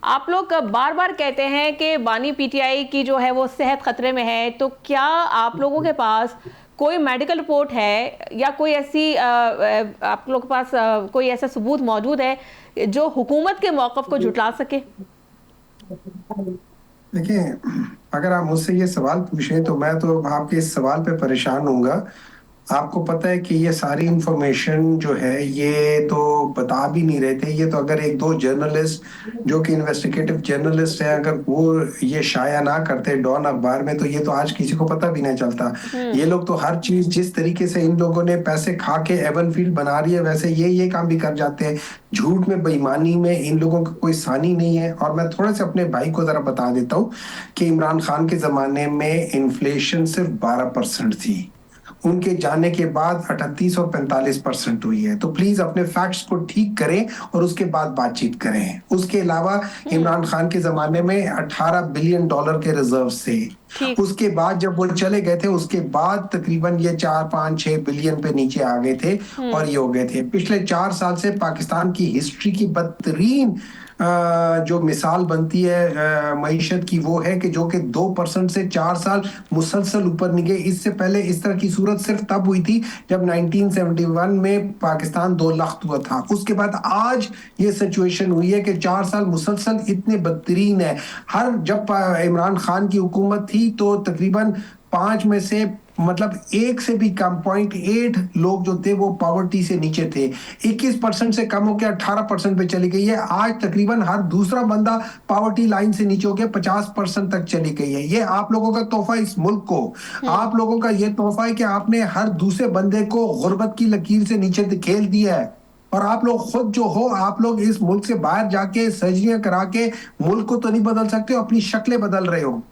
आप लोग बार बार कहते हैं कि बानी पीटीआई की जो है वो सेहत खतरे में है, तो क्या आप लोगों के पास कोई मेडिकल रिपोर्ट है या कोई ऐसी आप लोगों के पास कोई ऐसा सबूत मौजूद है जो हुकूमत के मौक़िफ़ को झुटला सके? देखिए, अगर आप मुझसे ये सवाल पूछें तो मैं तो आपके इस सवाल पे परेशान होऊंगा। आपको पता है कि ये सारी इंफॉर्मेशन जो है ये तो बता भी नहीं रहे थे। ये तो अगर एक दो जर्नलिस्ट जो कि इन्वेस्टिगेटिव जर्नलिस्ट हैं, अगर वो ये शाया ना करते डॉन अखबार में, तो ये तो आज किसी को पता भी नहीं चलता। ये हम्म। लोग तो हर चीज जिस तरीके से इन लोगों ने पैसे खा के एवन फील्ड बना रही है, वैसे ये काम भी कर जाते हैं। झूठ में, बेईमानी में इन लोगों का कोई सानी नहीं है। और मैं थोड़े से अपने भाई को जरा बता देता हूँ कि इमरान खान के जमाने में इन्फ्लेशन सिर्फ 12% थी। उनके जाने के बाद 38 और 45% हुई है। तो प्लीज अपने फैक्ट्स को ठीक करें और उसके बाद बातचीत करें। उसके अलावा हम्म। इमरान खान के जमाने में $18 बिलियन के रिजर्व थे। ठीक। उसके बाद जब वो चले गए थे, उसके बाद तकरीबन ये 4 5 6 बिलियन पे नीचे आ गए थे हम्म। और ये हो गए थे। पिछले 4 साल से पाकिस्तान की हिस्ट्री की बदतरीन जो मिसाल बनती है मईशत की, वो है कि जो कि 2% से 4 साल मुसलसल ऊपर नहीं गए। इससे पहले इस तरह की सूरत सिर्फ तब हुई थी जब 1971 में पाकिस्तान 2 लाख हुआ था। उसके बाद आज ये सिचुएशन हुई है कि 4 साल मुसलसल इतने बदतरीन है। हर जब इमरान खान की हुकूमत थी तो तकरीबन 5 में से मतलब एक से भी कम 0.8 लोग जो थे वो पॉवर्टी से नीचे थे। 21% से कम होकर 18% पे चली गई है। आज तकरीबन हर दूसरा बंदा पॉवर्टी लाइन से नीचे होकर 50% तक चली गई है। ये आप लोगों का तोहफा इस मुल्क को। हम्म। आप लोगों का ये तोहफा है कि आपने हर दूसरे बंदे को गुर्बत की लकीर से नीचे धकेल दिया है। और आप लोग खुद जो हो, आप लोग इस मुल्क से बाहर जाके सर्जरियां करा के मुल्क को तो नहीं बदल सकते हो, अपनी शक्लें बदल रहे हो।